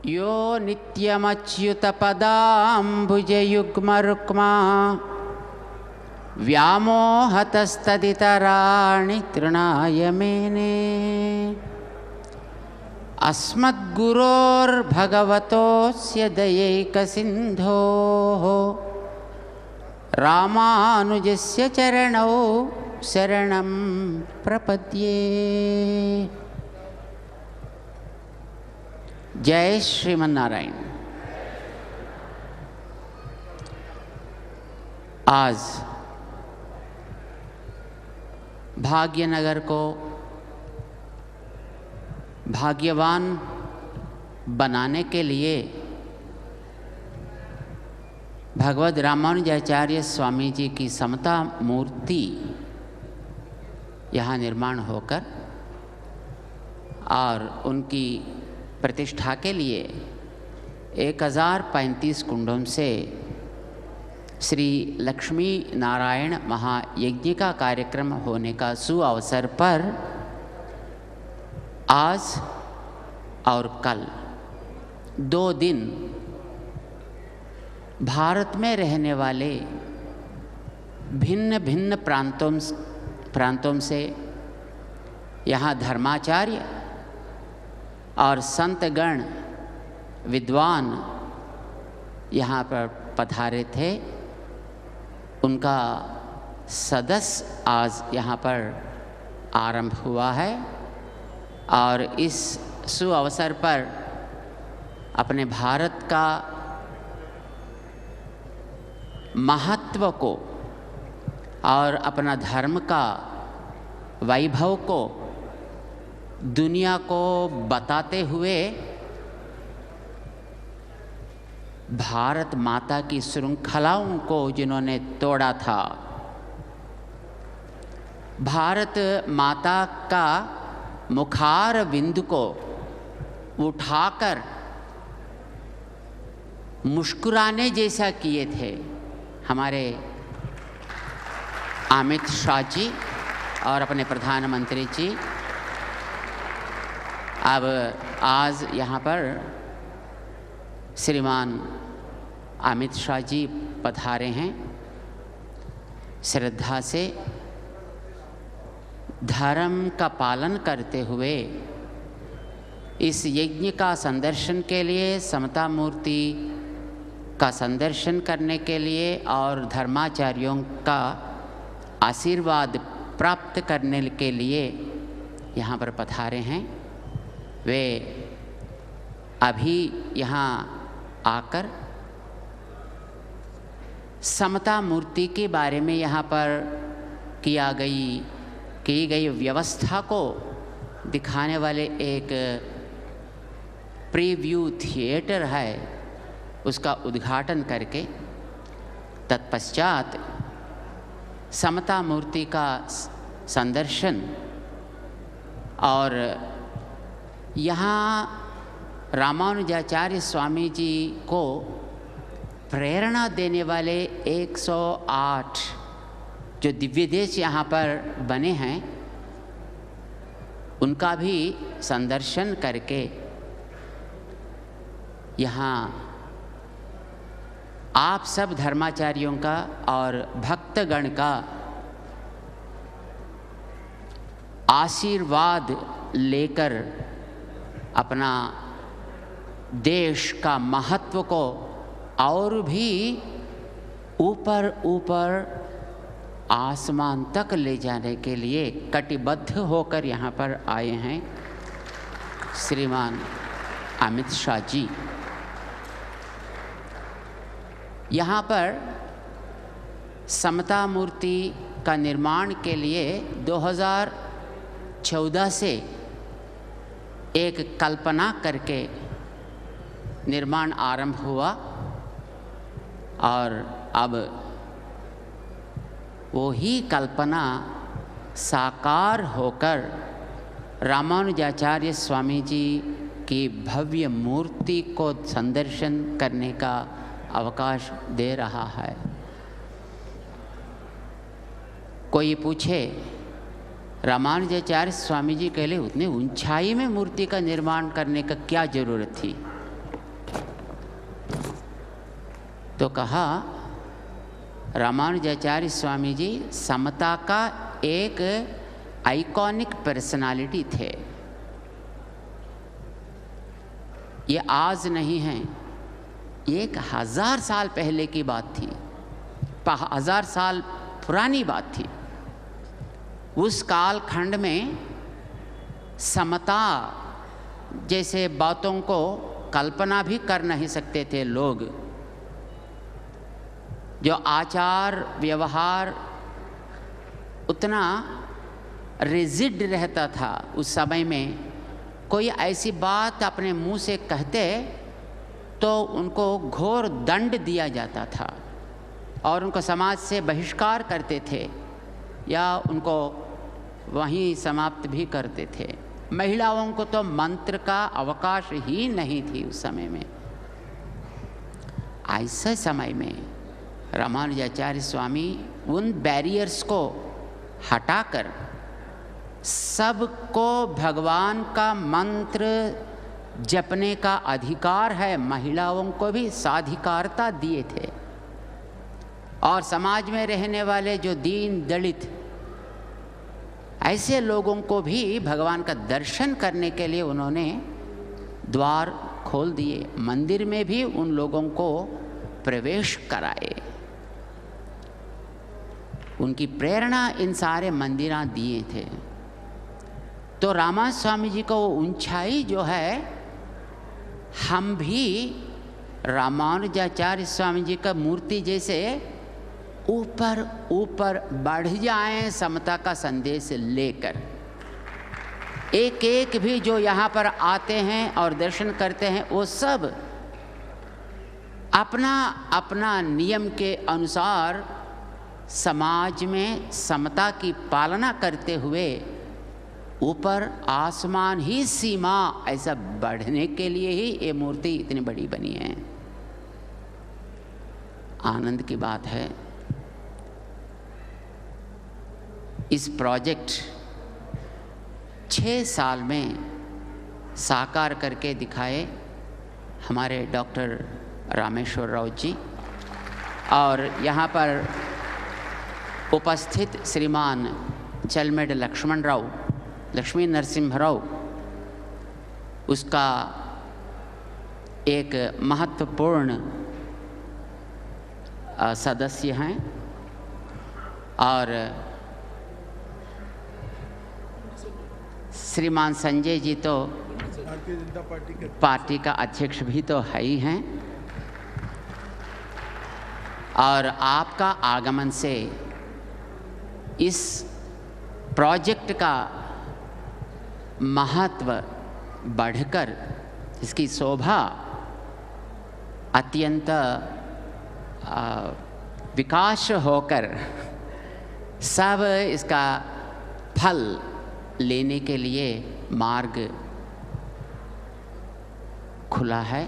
यो नित्यमच्युतपदाम्बुजयुग्मरुक्मा व्यामोहतस्तदितराणि तृणाय मेने। अस्मद्गुरोर्भगवतोऽस्य दयैकसिन्धोः रामानुजस्य चरणौ शरणं प्रपद्ये। जय श्रीमन्नारायण। आज भाग्यनगर को भाग्यवान बनाने के लिए भगवद रामानुजाचार्य स्वामी जी की समता मूर्ति यहाँ निर्माण होकर और उनकी प्रतिष्ठा के लिए 1035 कुंडों से श्री लक्ष्मी नारायण महायज्ञ का कार्यक्रम होने का सुअवसर पर आज और कल 2 दिन भारत में रहने वाले भिन्न भिन्न प्रांतों से यहाँ धर्माचार्य और संतगण विद्वान यहाँ पर पधारे थे। उनका सदस्य आज यहाँ पर आरंभ हुआ है और इस सुअवसर पर अपने भारत का महत्व को और अपना धर्म का वैभव को दुनिया को बताते हुए भारत माता की श्रृंखलाओं को जिन्होंने तोड़ा था, भारत माता का मुखार बिंदु को उठाकर मुस्कुराने जैसा किए थे हमारे अमित शाह जी और अपने प्रधानमंत्री जी। अब आज यहाँ पर श्रीमान अमित शाह जी पधारे हैं। श्रद्धा से धर्म का पालन करते हुए इस यज्ञ का संदर्शन के लिए, समता मूर्ति का संदर्शन करने के लिए और धर्माचार्यों का आशीर्वाद प्राप्त करने के लिए यहाँ पर पधारे हैं। वे अभी यहाँ आकर समता मूर्ति के बारे में यहाँ पर की गई व्यवस्था को दिखाने वाले एक प्रीव्यू थिएटर है, उसका उद्घाटन करके तत्पश्चात समता मूर्ति का संदर्शन और यहाँ रामानुजाचार्य स्वामी जी को प्रेरणा देने वाले 108 जो दिव्य देश यहाँ पर बने हैं उनका भी संदर्शन करके यहाँ आप सब धर्माचार्यों का और भक्तगण का आशीर्वाद लेकर अपना देश का महत्व को और भी ऊपर आसमान तक ले जाने के लिए कटिबद्ध होकर यहाँ पर आए हैं श्रीमान अमित शाह जी। यहाँ पर समता मूर्ति का निर्माण के लिए 2014 से एक कल्पना करके निर्माण आरंभ हुआ और अब वो ही कल्पना साकार होकर रामानुजाचार्य स्वामी जी की भव्य मूर्ति को संदर्शन करने का अवकाश दे रहा है। कोई पूछे रामानुजाचार्य स्वामी जी कहले उतने ऊंचाई में मूर्ति का निर्माण करने का क्या जरूरत थी? तो कहा रामानुजाचार्य स्वामी जी समता का एक आइकॉनिक पर्सनालिटी थे। ये आज नहीं है, ये 1000 साल पहले की बात थी, 1000 साल पुरानी बात थी। उस कालखंड में समता जैसे बातों को कल्पना भी कर नहीं सकते थे लोग। जो आचार व्यवहार उतना रिजिड रहता था उस समय में, कोई ऐसी बात अपने मुंह से कहते तो उनको घोर दंड दिया जाता था और उनको समाज से बहिष्कार करते थे या उनको वहीं समाप्त भी करते थे। महिलाओं को तो मंत्र का अवकाश ही नहीं थी उस समय में। ऐसे समय में रामानुजाचार्य स्वामी उन बैरियर्स को हटाकर सबको भगवान का मंत्र जपने का अधिकार है, महिलाओं को भी साधिकारता दिए थे। और समाज में रहने वाले जो दीन दलित ऐसे लोगों को भी भगवान का दर्शन करने के लिए उन्होंने द्वार खोल दिए, मंदिर में भी उन लोगों को प्रवेश कराए। उनकी प्रेरणा इन सारे मंदिरां दिए थे। तो रामानुज स्वामी जी को वो ऊंचाई जो है, हम भी रामानुजाचार्य स्वामी जी का मूर्ति जैसे ऊपर ऊपर बढ़ जाएं समता का संदेश लेकर। एक एक भी जो यहाँ पर आते हैं और दर्शन करते हैं वो सब अपना अपना नियम के अनुसार समाज में समता की पालना करते हुए ऊपर आसमान ही सीमा ऐसा बढ़ने के लिए ही ये मूर्ति इतनी बड़ी बनी है। आनंद की बात है, इस प्रोजेक्ट 6 साल में साकार करके दिखाए हमारे डॉक्टर रामेश्वर राव जी और यहाँ पर उपस्थित श्रीमान चलमेड लक्ष्मण राव, लक्ष्मी नरसिम्हा राव उसका एक महत्वपूर्ण सदस्य हैं। और श्रीमान संजय जी तो भारतीय जनता पार्टी का अध्यक्ष भी तो है ही हैं। और आपका आगमन से इस प्रोजेक्ट का महत्व बढ़कर इसकी शोभा अत्यंत विकास होकर सब इसका फल लेने के लिए मार्ग खुला है।